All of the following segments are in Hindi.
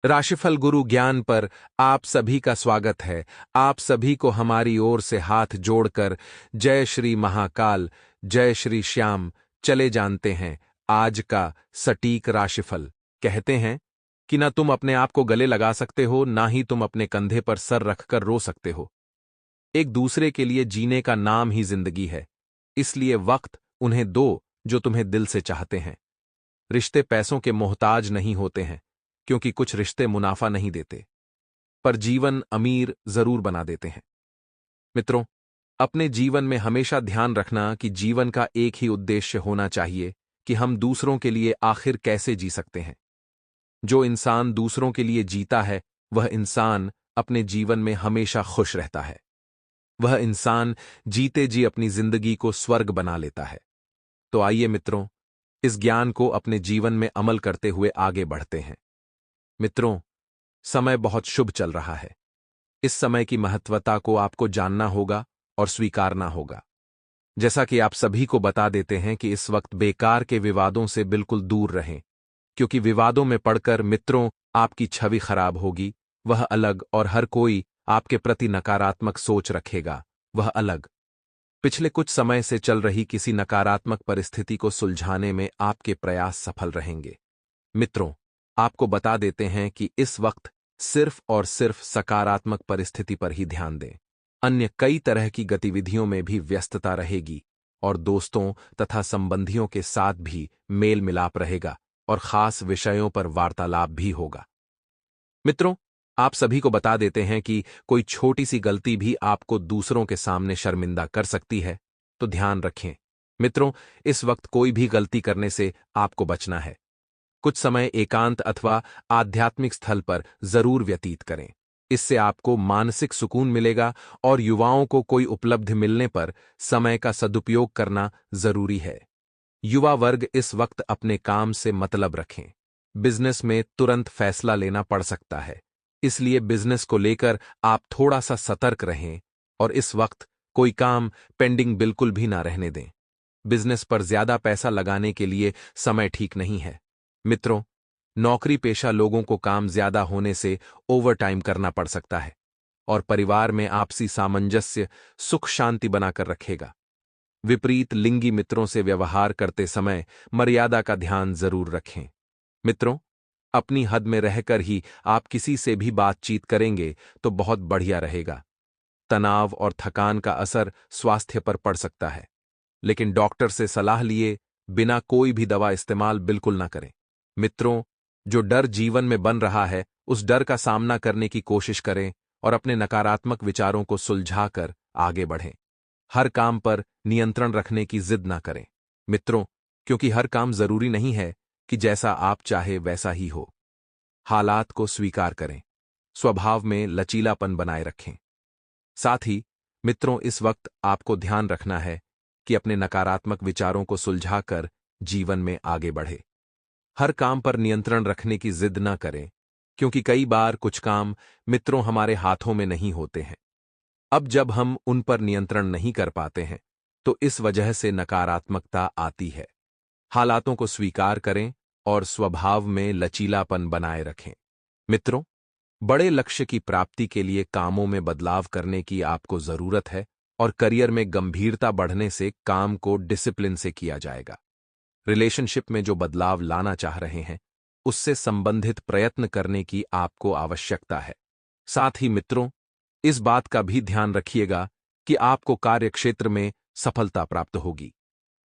राशिफल गुरु ज्ञान पर आप सभी का स्वागत है। आप सभी को हमारी ओर से हाथ जोड़कर जय श्री महाकाल, जय श्री श्याम। चले जानते हैं आज का सटीक राशिफल। कहते हैं कि ना तुम अपने आप को गले लगा सकते हो, ना ही तुम अपने कंधे पर सर रखकर रो सकते हो। एक दूसरे के लिए जीने का नाम ही जिंदगी है, इसलिए वक्त उन्हें दो जो तुम्हें दिल से चाहते हैं। रिश्ते पैसों के मोहताज नहीं होते हैं, क्योंकि कुछ रिश्ते मुनाफा नहीं देते, पर जीवन अमीर जरूर बना देते हैं। मित्रों, अपने जीवन में हमेशा ध्यान रखना कि जीवन का एक ही उद्देश्य होना चाहिए कि हम दूसरों के लिए आखिर कैसे जी सकते हैं। जो इंसान दूसरों के लिए जीता है, वह इंसान अपने जीवन में हमेशा खुश रहता है। वह इंसान जीते जी अपनी जिंदगी को स्वर्ग बना लेता है। तो आइए मित्रों, इस ज्ञान को अपने जीवन में अमल करते हुए आगे बढ़ते हैं। मित्रों, समय बहुत शुभ चल रहा है। इस समय की महत्वता को आपको जानना होगा और स्वीकारना होगा। जैसा कि आप सभी को बता देते हैं कि इस वक्त बेकार के विवादों से बिल्कुल दूर रहें, क्योंकि विवादों में पड़कर मित्रों आपकी छवि खराब होगी, वह अलग, और हर कोई आपके प्रति नकारात्मक सोच रखेगा, वह अलग। पिछले कुछ समय से चल रही किसी नकारात्मक परिस्थिति को सुलझाने में आपके प्रयास सफल रहेंगे। मित्रों, आपको बता देते हैं कि इस वक्त सिर्फ और सिर्फ सकारात्मक परिस्थिति पर ही ध्यान दें। अन्य कई तरह की गतिविधियों में भी व्यस्तता रहेगी और दोस्तों तथा संबंधियों के साथ भी मेल मिलाप रहेगा और खास विषयों पर वार्तालाप भी होगा। मित्रों, आप सभी को बता देते हैं कि कोई छोटी सी गलती भी आपको दूसरों के सामने शर्मिंदा कर सकती है, तो ध्यान रखें। मित्रों, इस वक्त कोई भी गलती करने से आपको बचना है। कुछ समय एकांत अथवा आध्यात्मिक स्थल पर जरूर व्यतीत करें। इससे आपको मानसिक सुकून मिलेगा और युवाओं को कोई उपलब्धि मिलने पर समय का सदुपयोग करना जरूरी है। युवा वर्ग इस वक्त अपने काम से मतलब रखें। बिजनेस में तुरंत फैसला लेना पड़ सकता है, इसलिए बिजनेस को लेकर आप थोड़ा सा सतर्क रहें और इस वक्त कोई काम पेंडिंग बिल्कुल भी ना रहने दें। बिजनेस पर ज्यादा पैसा लगाने के लिए समय ठीक नहीं है। मित्रों, नौकरी पेशा लोगों को काम ज्यादा होने से ओवरटाइम करना पड़ सकता है और परिवार में आपसी सामंजस्य सुख शांति बनाकर रखेगा। विपरीत लिंगी मित्रों से व्यवहार करते समय मर्यादा का ध्यान जरूर रखें। मित्रों, अपनी हद में रहकर ही आप किसी से भी बातचीत करेंगे तो बहुत बढ़िया रहेगा। तनाव और थकान का असर स्वास्थ्य पर पड़ सकता है, लेकिन डॉक्टर से सलाह लिए बिना कोई भी दवा इस्तेमाल बिल्कुल ना करें। मित्रों, जो डर जीवन में बन रहा है, उस डर का सामना करने की कोशिश करें और अपने नकारात्मक विचारों को सुलझाकर आगे बढ़ें। हर काम पर नियंत्रण रखने की जिद ना करें। मित्रों, क्योंकि हर काम जरूरी नहीं है कि जैसा आप चाहे वैसा ही हो। हालात को स्वीकार करें, स्वभाव में लचीलापन बनाए रखें। साथ ही मित्रों, इस वक्त आपको ध्यान रखना है कि अपने नकारात्मक विचारों को सुलझाकर जीवन में आगे बढ़े। हर काम पर नियंत्रण रखने की जिद न करें, क्योंकि कई बार कुछ काम मित्रों हमारे हाथों में नहीं होते हैं। अब जब हम उन पर नियंत्रण नहीं कर पाते हैं, तो इस वजह से नकारात्मकता आती है। हालातों को स्वीकार करें और स्वभाव में लचीलापन बनाए रखें। मित्रों, बड़े लक्ष्य की प्राप्ति के लिए कामों में बदलाव करने की आपको जरूरत है और करियर में गंभीरता बढ़ने से काम को डिसिप्लिन से किया जाएगा। रिलेशनशिप में जो बदलाव लाना चाह रहे हैं, उससे संबंधित प्रयत्न करने की आपको आवश्यकता है। साथ ही मित्रों, इस बात का भी ध्यान रखिएगा कि आपको कार्यक्षेत्र में सफलता प्राप्त होगी,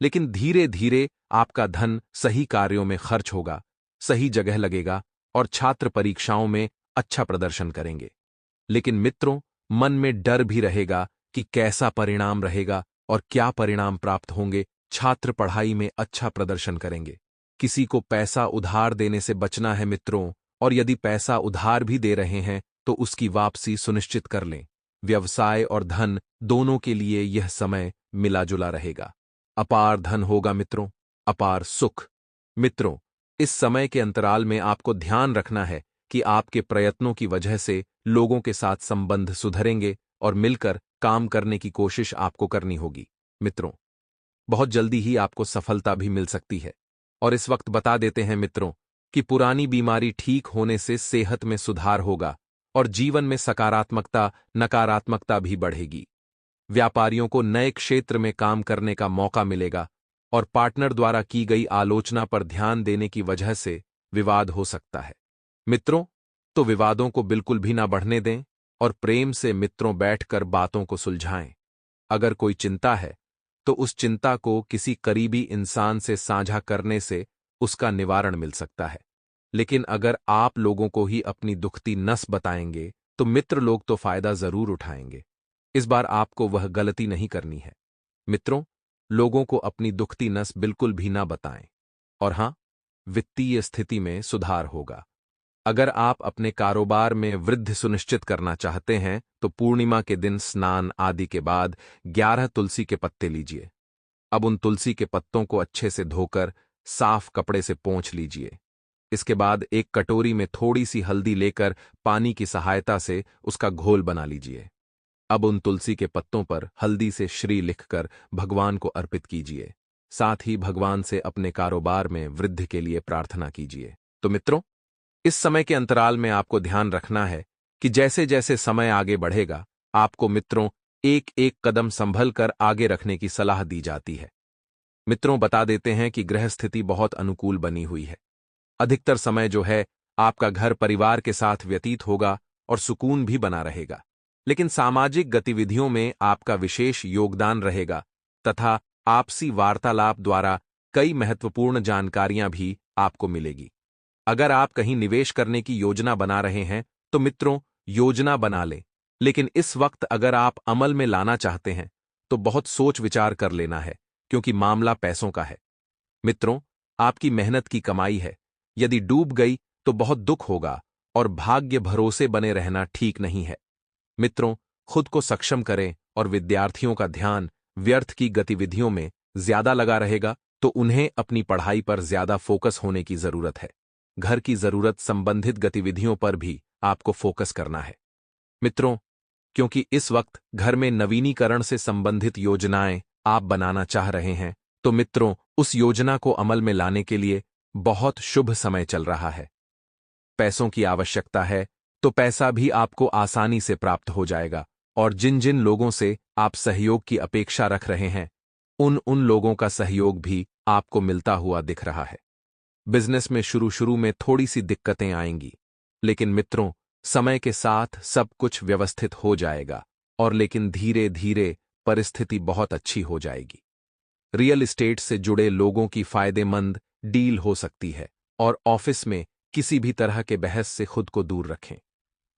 लेकिन धीरे धीरे आपका धन सही कार्यों में खर्च होगा, सही जगह लगेगा और छात्र परीक्षाओं में अच्छा प्रदर्शन करेंगे। लेकिन मित्रों, मन में डर भी रहेगा कि कैसा परिणाम रहेगा और क्या परिणाम प्राप्त होंगे। छात्र पढ़ाई में अच्छा प्रदर्शन करेंगे। किसी को पैसा उधार देने से बचना है मित्रों, और यदि पैसा उधार भी दे रहे हैं तो उसकी वापसी सुनिश्चित कर लें। व्यवसाय और धन दोनों के लिए यह समय मिला-जुला रहेगा। अपार धन होगा मित्रों, अपार सुख। मित्रों, इस समय के अंतराल में आपको ध्यान रखना है कि आपके प्रयत्नों की वजह से लोगों के साथ संबंध सुधरेंगे और मिलकर काम करने की कोशिश आपको करनी होगी। मित्रों, बहुत जल्दी ही आपको सफलता भी मिल सकती है। और इस वक्त बता देते हैं मित्रों कि पुरानी बीमारी ठीक होने से सेहत में सुधार होगा और जीवन में सकारात्मकता नकारात्मकता भी बढ़ेगी। व्यापारियों को नए क्षेत्र में काम करने का मौका मिलेगा और पार्टनर द्वारा की गई आलोचना पर ध्यान देने की वजह से विवाद हो सकता है। मित्रों, तो विवादों को बिल्कुल भी ना बढ़ने दें और प्रेम से मित्रों बैठकर बातों को सुलझाएं। अगर कोई चिंता है तो उस चिंता को किसी करीबी इंसान से साझा करने से उसका निवारण मिल सकता है। लेकिन अगर आप लोगों को ही अपनी दुखती नस बताएंगे तो मित्र लोग तो फायदा जरूर उठाएंगे। इस बार आपको वह गलती नहीं करनी है। मित्रों, लोगों को अपनी दुखती नस बिल्कुल भी ना बताएं। और हां, वित्तीय स्थिति में सुधार होगा। अगर आप अपने कारोबार में वृद्धि सुनिश्चित करना चाहते हैं तो पूर्णिमा के दिन स्नान आदि के बाद 11 तुलसी के पत्ते लीजिए। अब उन तुलसी के पत्तों को अच्छे से धोकर साफ कपड़े से पोंछ लीजिए। इसके बाद एक कटोरी में थोड़ी सी हल्दी लेकर पानी की सहायता से उसका घोल बना लीजिए। अब उन तुलसी के पत्तों पर हल्दी से श्री लिखकर भगवान को अर्पित कीजिए। साथ ही भगवान से अपने कारोबार में वृद्धि के लिए प्रार्थना कीजिए। तो मित्रों, इस समय के अंतराल में आपको ध्यान रखना है कि जैसे जैसे समय आगे बढ़ेगा, आपको मित्रों एक एक कदम संभल कर आगे रखने की सलाह दी जाती है। मित्रों, बता देते हैं कि ग्रह स्थिति बहुत अनुकूल बनी हुई है। अधिकतर समय जो है आपका घर परिवार के साथ व्यतीत होगा और सुकून भी बना रहेगा। लेकिन सामाजिक गतिविधियों में आपका विशेष योगदान रहेगा तथा आपसी वार्तालाप द्वारा कई महत्वपूर्ण जानकारियां भी आपको मिलेगी। अगर आप कहीं निवेश करने की योजना बना रहे हैं तो मित्रों, योजना बना लें, लेकिन इस वक्त अगर आप अमल में लाना चाहते हैं तो बहुत सोच विचार कर लेना है, क्योंकि मामला पैसों का है। मित्रों, आपकी मेहनत की कमाई है, यदि डूब गई तो बहुत दुख होगा और भाग्य भरोसे बने रहना ठीक नहीं है। मित्रों, खुद को सक्षम करें और विद्यार्थियों का ध्यान व्यर्थ की गतिविधियों में ज्यादा लगा रहेगा तो उन्हें अपनी पढ़ाई पर ज्यादा फोकस होने की जरूरत है। घर की जरूरत संबंधित गतिविधियों पर भी आपको फोकस करना है। मित्रों, क्योंकि इस वक्त घर में नवीनीकरण से संबंधित योजनाएं आप बनाना चाह रहे हैं, तो मित्रों, उस योजना को अमल में लाने के लिए बहुत शुभ समय चल रहा है। पैसों की आवश्यकता है तो पैसा भी आपको आसानी से प्राप्त हो जाएगा और जिन जिन लोगों से आप सहयोग की अपेक्षा रख रहे हैं, उन लोगों का सहयोग भी आपको मिलता हुआ दिख रहा है। बिजनेस में शुरू में थोड़ी सी दिक्कतें आएंगी, लेकिन मित्रों, समय के साथ सब कुछ व्यवस्थित हो जाएगा और लेकिन धीरे धीरे परिस्थिति बहुत अच्छी हो जाएगी। रियल एस्टेट से जुड़े लोगों की फायदेमंद डील हो सकती है और ऑफिस में किसी भी तरह के बहस से खुद को दूर रखें।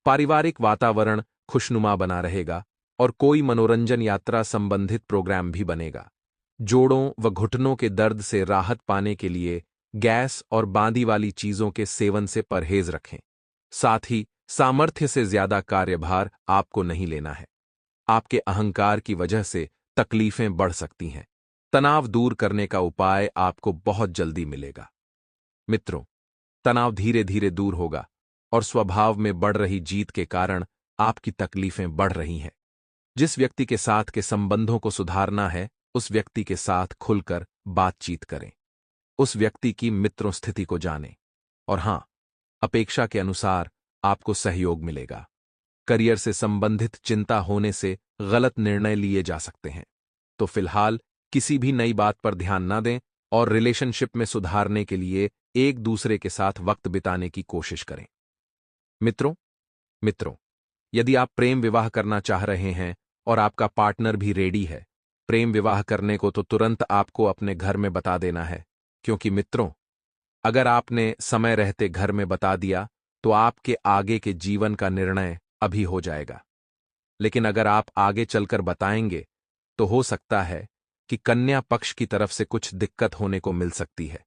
पारिवारिक वातावरण खुशनुमा बना रहेगा और कोई मनोरंजन यात्रा संबंधित प्रोग्राम भी बनेगा। जोड़ों व घुटनों के दर्द से राहत पाने के लिए गैस और बांदी वाली चीजों के सेवन से परहेज रखें। साथ ही सामर्थ्य से ज्यादा कार्यभार आपको नहीं लेना है। आपके अहंकार की वजह से तकलीफें बढ़ सकती हैं। तनाव दूर करने का उपाय आपको बहुत जल्दी मिलेगा। मित्रों, तनाव धीरे धीरे दूर होगा और स्वभाव में बढ़ रही जीत के कारण आपकी तकलीफें बढ़ रही हैं। जिस व्यक्ति के साथ के संबंधों को सुधारना है, उस व्यक्ति के साथ खुलकर बातचीत करें। उस व्यक्ति की मित्रों स्थिति को जानें और हां, अपेक्षा के अनुसार आपको सहयोग मिलेगा। करियर से संबंधित चिंता होने से गलत निर्णय लिए जा सकते हैं, तो फिलहाल किसी भी नई बात पर ध्यान न दें और रिलेशनशिप में सुधारने के लिए एक दूसरे के साथ वक्त बिताने की कोशिश करें। मित्रों, यदि आप प्रेम विवाह करना चाह रहे हैं और आपका पार्टनर भी रेडी है प्रेम विवाह करने को, तो तुरंत आपको अपने घर में बता देना है, क्योंकि मित्रों, अगर आपने समय रहते घर में बता दिया तो आपके आगे के जीवन का निर्णय अभी हो जाएगा। लेकिन अगर आप आगे चलकर बताएंगे तो हो सकता है कि कन्या पक्ष की तरफ से कुछ दिक्कत होने को मिल सकती है।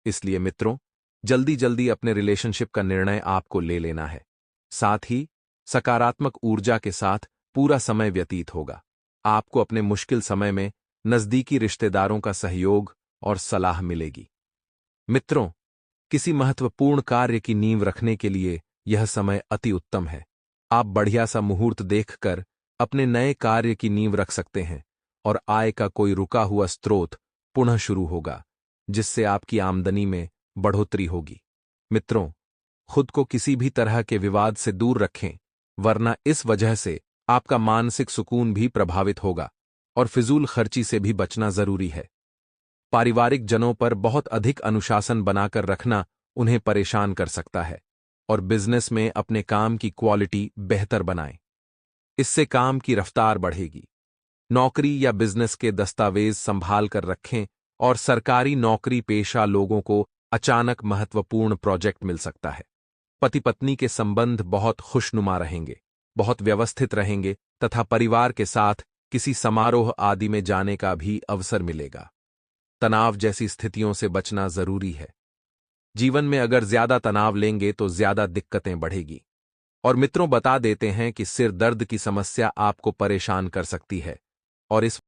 इसलिए मित्रों, जल्दी जल्दी अपने रिलेशनशिप का निर्णय आपको ले लेना है। साथ ही सकारात्मक ऊर्जा के साथ पूरा समय व्यतीत होगा। आपको अपने मुश्किल समय में नजदीकी रिश्तेदारों का सहयोग और सलाह मिलेगी। मित्रों, किसी महत्वपूर्ण कार्य की नींव रखने के लिए यह समय अति उत्तम है। आप बढ़िया सा मुहूर्त देखकर अपने नए कार्य की नींव रख सकते हैं और आय का कोई रुका हुआ स्रोत पुनः शुरू होगा, जिससे आपकी आमदनी में बढ़ोतरी होगी। मित्रों, खुद को किसी भी तरह के विवाद से दूर रखें, वरना इस वजह से आपका मानसिक सुकून भी प्रभावित होगा और फिजूल खर्ची से भी बचना जरूरी है। पारिवारिक जनों पर बहुत अधिक अनुशासन बनाकर रखना उन्हें परेशान कर सकता है और बिजनेस में अपने काम की क्वालिटी बेहतर बनाएं। इससे काम की रफ्तार बढ़ेगी। नौकरी या बिजनेस के दस्तावेज संभाल कर रखें और सरकारी नौकरी पेशा लोगों को अचानक महत्वपूर्ण प्रोजेक्ट मिल सकता है। पति पत्नी के संबंध बहुत खुशनुमा रहेंगे, बहुत व्यवस्थित रहेंगे तथा परिवार के साथ किसी समारोह आदि में जाने का भी अवसर मिलेगा। तनाव जैसी स्थितियों से बचना जरूरी है। जीवन में अगर ज्यादा तनाव लेंगे तो ज्यादा दिक्कतें बढ़ेगी। और मित्रों, बता देते हैं कि सिर दर्द की समस्या आपको परेशान कर सकती है और इस